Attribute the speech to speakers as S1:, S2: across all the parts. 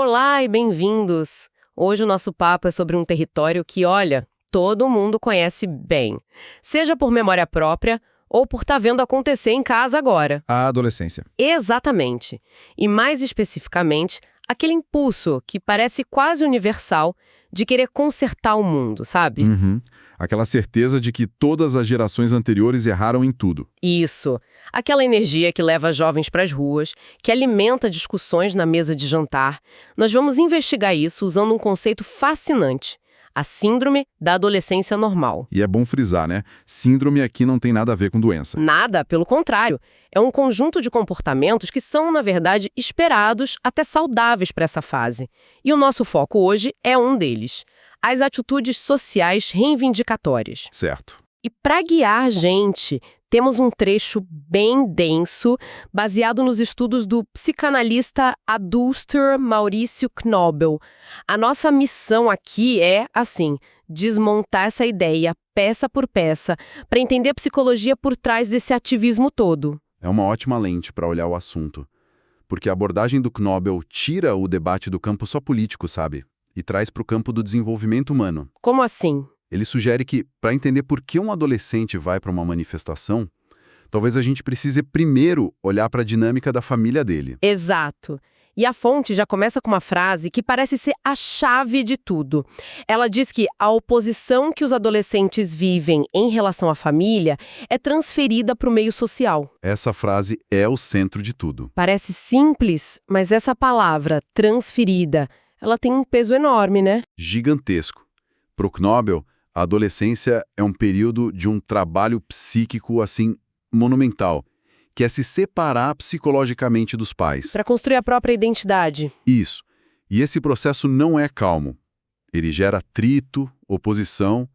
S1: Olá e bem-vindos! Hoje o nosso papo é sobre um território que, olha, todo mundo conhece bem. Seja por memória própria ou por estar vendo acontecer em casa agora.
S2: A adolescência.
S1: Exatamente. E mais especificamente, aquele impulso que parece quase universal de querer consertar o mundo, sabe?
S2: Uhum. Aquela certeza de que todas as gerações anteriores erraram em tudo.
S1: Isso. Aquela energia que leva jovens para as ruas, que alimenta discussões na mesa de jantar. Nós vamos investigar isso usando um conceito fascinante: a síndrome da adolescência normal.
S2: E é bom frisar, né? Síndrome aqui não tem nada a ver com doença.
S1: Nada, pelo contrário. É um conjunto de comportamentos que são, na verdade, esperados, até saudáveis para essa fase. E o nosso foco hoje é um deles: as atitudes sociais reivindicatórias.
S2: Certo.
S1: E para guiar a gente, temos um trecho bem denso, baseado nos estudos do psicanalista Adustor Maurício Knobel. A nossa missão aqui é, assim, desmontar essa ideia, peça por peça, para entender a psicologia por trás desse ativismo todo.
S2: É uma ótima lente para olhar o assunto. Porque a abordagem do Knobel tira o debate do campo só político, sabe? E traz para o campo do desenvolvimento humano.
S1: Como assim?
S2: Ele sugere que, para entender por que um adolescente vai para uma manifestação, talvez a gente precise primeiro olhar para a dinâmica da família dele.
S1: Exato. E a fonte já começa com uma frase que parece ser a chave de tudo. Ela diz que a oposição que os adolescentes vivem em relação à família é transferida para o meio social.
S2: Essa frase é o centro de tudo.
S1: Parece simples, mas essa palavra, transferida, ela tem um peso enorme, né?
S2: Gigantesco. Para o Knobel, a adolescência é um período de um trabalho psíquico, assim, monumental, que é se separar psicologicamente dos pais.
S1: Para construir a própria identidade.
S2: Isso. E esse processo não é calmo. Ele gera atrito, oposição.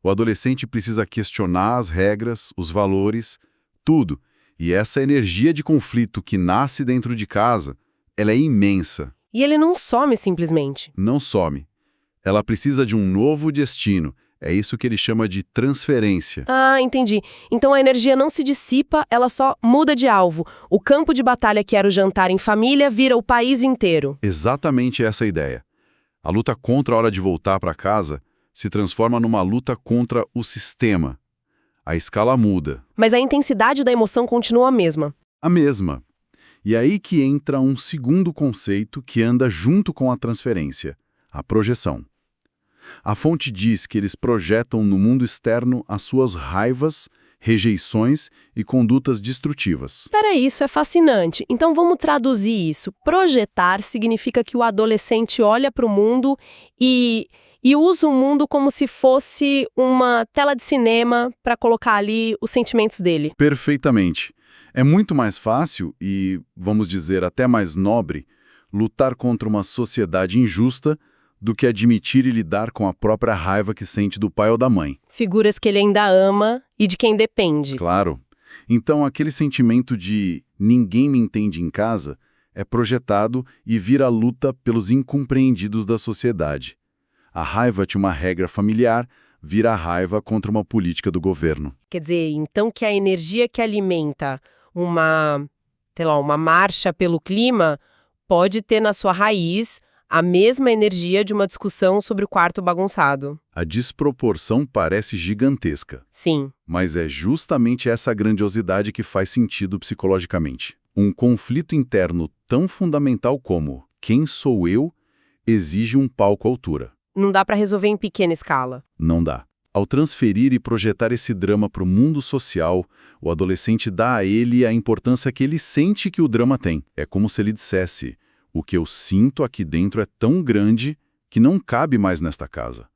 S2: O adolescente precisa questionar as regras, os valores, tudo. E essa energia de conflito que nasce dentro de casa, ela é imensa.
S1: E ele não some simplesmente.
S2: Não some. Ela precisa de um novo destino. É isso que ele chama de transferência.
S1: Ah, entendi. Então a energia não se dissipa, ela só muda de alvo. O campo de batalha que era o jantar em família vira o país inteiro.
S2: Exatamente essa a ideia. A luta contra a hora de voltar para casa se transforma numa luta contra o sistema. A escala muda.
S1: Mas a intensidade da emoção continua a mesma.
S2: A mesma. E aí que entra um segundo conceito que anda junto com a transferência: a projeção. A fonte diz que eles projetam no mundo externo as suas raivas, rejeições e condutas destrutivas.
S1: Peraí, isso é fascinante. Então vamos traduzir isso. Projetar significa que o adolescente olha para o mundo e usa o mundo como se fosse uma tela de cinema para colocar ali os sentimentos dele.
S2: Perfeitamente. É muito mais fácil e, vamos dizer, até mais nobre, lutar contra uma sociedade injusta do que admitir e lidar com a própria raiva que sente do pai ou da mãe.
S1: Figuras que ele ainda ama e de quem depende.
S2: Claro. Então, aquele sentimento de ninguém me entende em casa é projetado e vira a luta pelos incompreendidos da sociedade. A raiva de uma regra familiar vira a raiva contra uma política do governo.
S1: Quer dizer, então que a energia que alimenta uma marcha pelo clima pode ter na sua raiz a mesma energia de uma discussão sobre o quarto bagunçado.
S2: A desproporção parece gigantesca.
S1: Sim.
S2: Mas é justamente essa grandiosidade que faz sentido psicologicamente. Um conflito interno tão fundamental como quem sou eu exige um palco à altura.
S1: Não dá para resolver em pequena escala.
S2: Não dá. Ao transferir e projetar esse drama para o mundo social, o adolescente dá a ele a importância que ele sente que o drama tem. É como se ele dissesse: o que eu sinto aqui dentro é tão grande que não cabe mais nesta casa.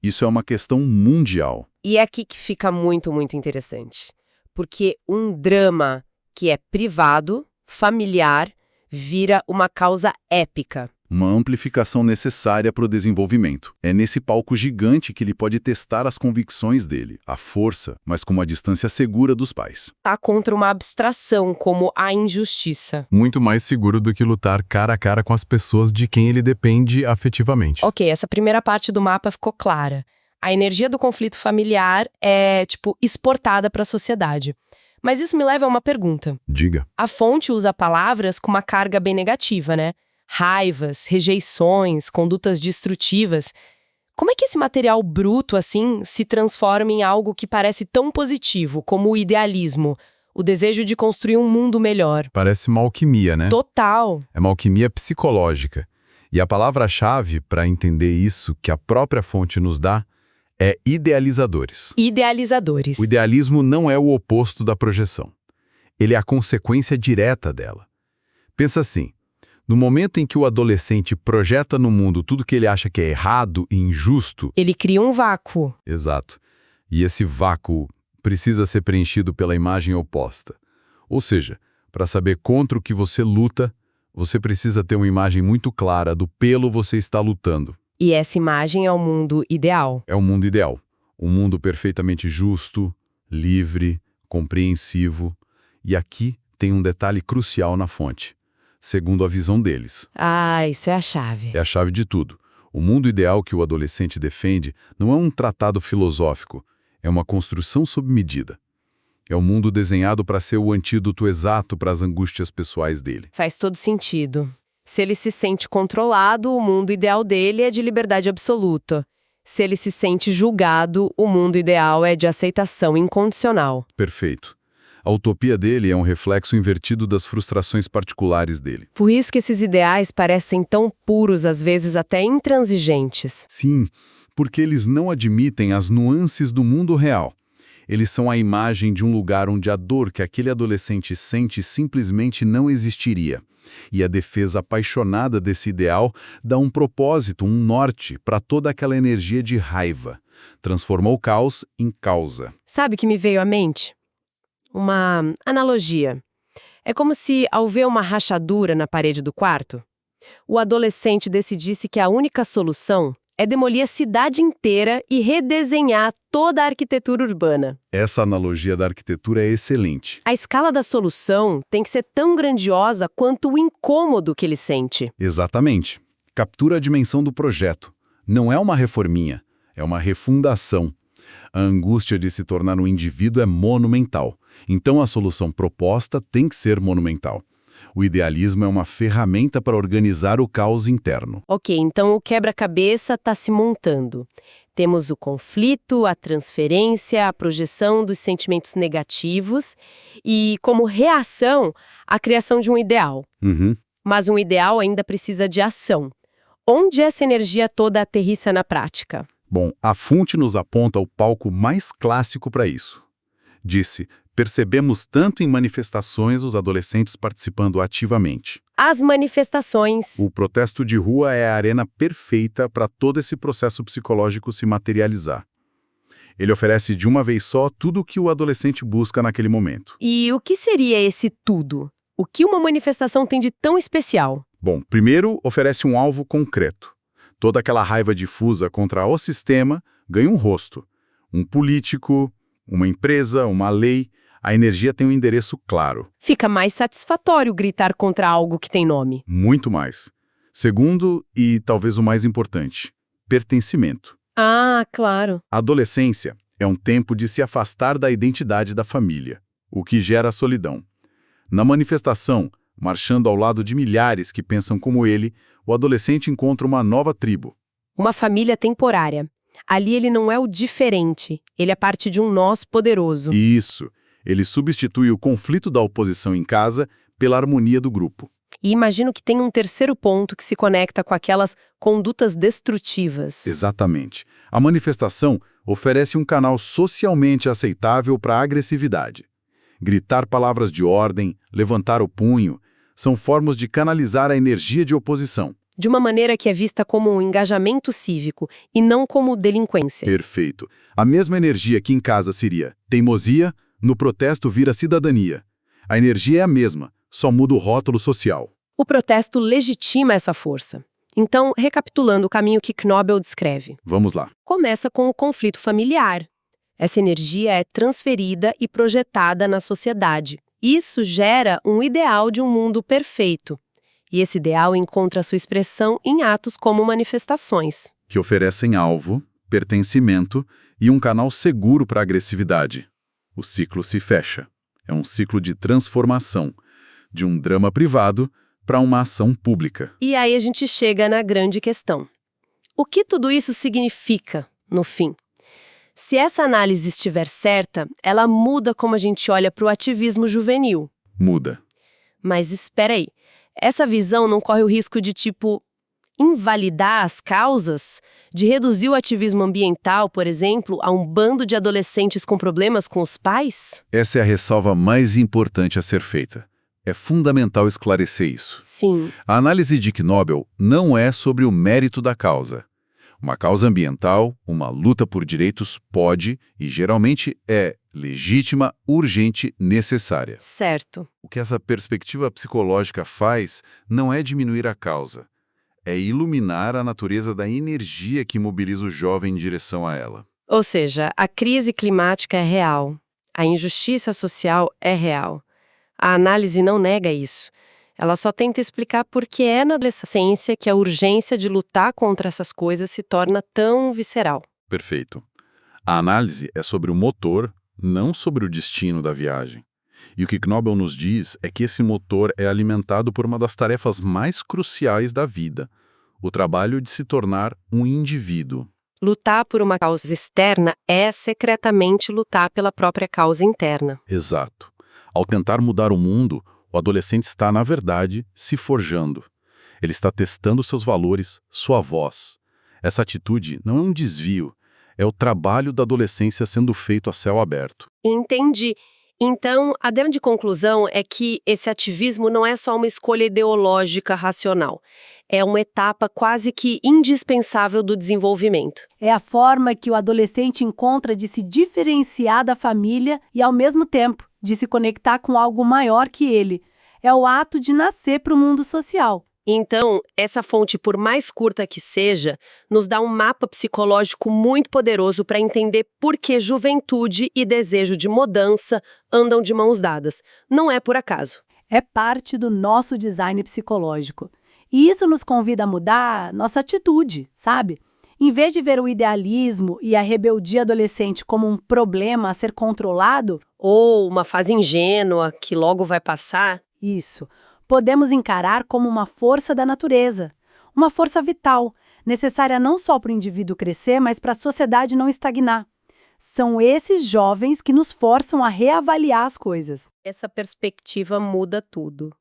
S2: Isso é uma questão mundial.
S1: E é aqui que fica muito, muito interessante. Porque um drama que é privado, familiar, vira uma causa épica.
S2: Uma amplificação necessária para o desenvolvimento. É nesse palco gigante que ele pode testar as convicções dele, a força, mas com uma distância segura dos pais.
S1: Tá contra uma abstração como a injustiça.
S3: Muito mais seguro do que lutar cara a cara com as pessoas de quem ele depende afetivamente.
S1: Ok, essa primeira parte do mapa ficou clara. A energia do conflito familiar é, exportada para a sociedade. Mas isso me leva a uma pergunta.
S2: Diga.
S1: A fonte usa palavras com uma carga bem negativa, né? Raivas, rejeições, condutas destrutivas. Como é que esse material bruto, assim, se transforma em algo que parece tão positivo, como o idealismo, o desejo de construir um mundo melhor?
S3: Parece uma alquimia, né?
S1: Total.
S3: É uma alquimia psicológica. E a palavra-chave para entender isso que a própria fonte nos dá é idealizadores.
S1: Idealizadores.
S3: O idealismo não é o oposto da projeção. Ele é a consequência direta dela. Pensa assim, no momento em que o adolescente projeta no mundo tudo que ele acha que é errado e injusto...
S1: Ele cria um vácuo.
S3: Exato. E esse vácuo precisa ser preenchido pela imagem oposta. Ou seja, para saber contra o que você luta, você precisa ter uma imagem muito clara do pelo você está lutando.
S1: E essa imagem é o mundo ideal.
S3: É o mundo ideal. Um mundo perfeitamente justo, livre, compreensivo. E aqui tem um detalhe crucial na fonte. Segundo a visão deles.
S1: Ah, isso é a chave.
S3: É a chave de tudo. O mundo ideal que o adolescente defende não é um tratado filosófico, é uma construção sob medida. É um mundo desenhado para ser o antídoto exato para as angústias pessoais dele.
S1: Faz todo sentido. Se ele se sente controlado, o mundo ideal dele é de liberdade absoluta. Se ele se sente julgado, o mundo ideal é de aceitação incondicional.
S3: Perfeito. A utopia dele é um reflexo invertido das frustrações particulares dele.
S1: Por isso que esses ideais parecem tão puros, às vezes até intransigentes.
S3: Sim, porque eles não admitem as nuances do mundo real. Eles são a imagem de um lugar onde a dor que aquele adolescente sente simplesmente não existiria. E a defesa apaixonada desse ideal dá um propósito, um norte para toda aquela energia de raiva. Transformou o caos em causa.
S1: Sabe o que me veio à mente? Uma analogia. É como se, ao ver uma rachadura na parede do quarto, o adolescente decidisse que a única solução é demolir a cidade inteira e redesenhar toda a arquitetura urbana.
S3: Essa analogia da arquitetura é excelente.
S1: A escala da solução tem que ser tão grandiosa quanto o incômodo que ele sente.
S3: Exatamente. Captura a dimensão do projeto. Não é uma reforminha, é uma refundação. A angústia de se tornar um indivíduo é monumental. Então a solução proposta tem que ser monumental. O idealismo é uma ferramenta para organizar o caos interno.
S1: Ok, então o quebra-cabeça está se montando. Temos o conflito, a transferência, a projeção dos sentimentos negativos e, como reação, a criação de um ideal. Mas um ideal ainda precisa de ação. Onde essa energia toda aterrissa na prática?
S3: Bom, a fonte nos aponta o palco mais clássico para isso. Disse, percebemos tanto em manifestações os adolescentes participando ativamente.
S1: As manifestações.
S3: O protesto de rua é a arena perfeita para todo esse processo psicológico se materializar. Ele oferece de uma vez só tudo o que o adolescente busca naquele momento.
S1: E o que seria esse tudo? O que uma manifestação tem de tão especial?
S3: Bom, primeiro oferece um alvo concreto. Toda aquela raiva difusa contra o sistema ganha um rosto. Um político, uma empresa, uma lei. A energia tem um endereço claro.
S1: Fica mais satisfatório gritar contra algo que tem nome.
S3: Muito mais. Segundo, e talvez o mais importante, pertencimento.
S1: Ah, claro.
S3: A adolescência é um tempo de se afastar da identidade da família, o que gera solidão. Na manifestação, marchando ao lado de milhares que pensam como ele, o adolescente encontra uma nova tribo.
S1: Uma família temporária. Ali ele não é o diferente, ele é parte de um nós poderoso.
S3: Isso. Ele substitui o conflito da oposição em casa pela harmonia do grupo.
S1: E imagino que tem um terceiro ponto que se conecta com aquelas condutas destrutivas.
S3: Exatamente. A manifestação oferece um canal socialmente aceitável para a agressividade. Gritar palavras de ordem, levantar o punho, são formas de canalizar a energia de oposição.
S1: De uma maneira que é vista como um engajamento cívico e não como delinquência.
S3: Perfeito. A mesma energia que em casa seria teimosia, no protesto vira cidadania. A energia é a mesma, só muda o rótulo social.
S1: O protesto legitima essa força. Então, recapitulando o caminho que Knobel descreve.
S3: Vamos lá.
S1: Começa com o conflito familiar. Essa energia é transferida e projetada na sociedade. Isso gera um ideal de um mundo perfeito. E esse ideal encontra sua expressão em atos como manifestações.
S3: Que oferecem alvo, pertencimento e um canal seguro para a agressividade. O ciclo se fecha. É um ciclo de transformação, de um drama privado para uma ação pública.
S1: E aí a gente chega na grande questão. O que tudo isso significa, no fim? Se essa análise estiver certa, ela muda como a gente olha para o ativismo juvenil.
S3: Muda.
S1: Mas espera aí, essa visão não corre o risco de, invalidar as causas? De reduzir o ativismo ambiental, por exemplo, a um bando de adolescentes com problemas com os pais?
S3: Essa é a ressalva mais importante a ser feita. É fundamental esclarecer isso.
S1: Sim.
S3: A análise de Knobel não é sobre o mérito da causa. Uma causa ambiental, uma luta por direitos pode, e geralmente é, legítima, urgente, necessária.
S1: Certo.
S3: O que essa perspectiva psicológica faz não é diminuir a causa, é iluminar a natureza da energia que mobiliza o jovem em direção a ela.
S1: Ou seja, a crise climática é real, a injustiça social é real. A análise não nega isso. Ela só tenta explicar por que é na adolescência que a urgência de lutar contra essas coisas se torna tão visceral.
S3: Perfeito. A análise é sobre o motor, não sobre o destino da viagem. E o que Knobel nos diz é que esse motor é alimentado por uma das tarefas mais cruciais da vida, o trabalho de se tornar um indivíduo.
S1: Lutar por uma causa externa é secretamente lutar pela própria causa interna.
S3: Exato. Ao tentar mudar o mundo, o adolescente está, na verdade, se forjando. Ele está testando seus valores, sua voz. Essa atitude não é um desvio, é o trabalho da adolescência sendo feito a céu aberto.
S1: Entendi. Então, a grande conclusão é que esse ativismo não é só uma escolha ideológica racional. É uma etapa quase que indispensável do desenvolvimento.
S4: É a forma que o adolescente encontra de se diferenciar da família e, ao mesmo tempo, de se conectar com algo maior que ele. É o ato de nascer para o mundo social.
S1: Então, essa fonte, por mais curta que seja, nos dá um mapa psicológico muito poderoso para entender por que juventude e desejo de mudança andam de mãos dadas. Não é por acaso.
S4: É parte do nosso design psicológico. E isso nos convida a mudar nossa atitude, sabe? Em vez de ver o idealismo e a rebeldia adolescente como um problema a ser controlado,
S1: ou uma fase ingênua que logo vai passar,
S4: isso, podemos encarar como uma força da natureza, uma força vital, necessária não só para o indivíduo crescer, mas para a sociedade não estagnar. São esses jovens que nos forçam a reavaliar as coisas.
S1: Essa perspectiva muda tudo.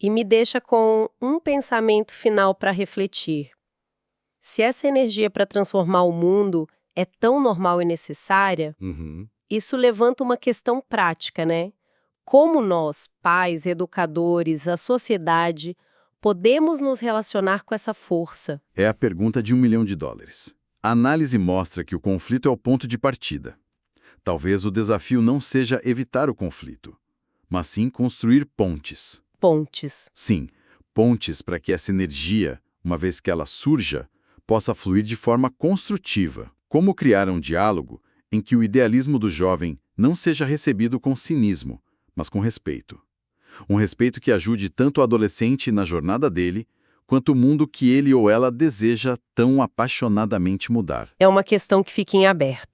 S1: E me deixa com um pensamento final para refletir. Se essa energia para transformar o mundo é tão normal e necessária, isso levanta uma questão prática, né? Como nós, pais, educadores, a sociedade, podemos nos relacionar com essa força?
S3: É a pergunta de $1 milhão. A análise mostra que o conflito é o ponto de partida. Talvez o desafio não seja evitar o conflito, mas sim construir pontes.
S1: Pontes.
S3: Sim, pontes para que essa energia, uma vez que ela surja, possa fluir de forma construtiva. Como criar um diálogo em que o idealismo do jovem não seja recebido com cinismo, mas com respeito. Um respeito que ajude tanto o adolescente na jornada dele, quanto o mundo que ele ou ela deseja tão apaixonadamente mudar.
S1: É uma questão que fica em aberto.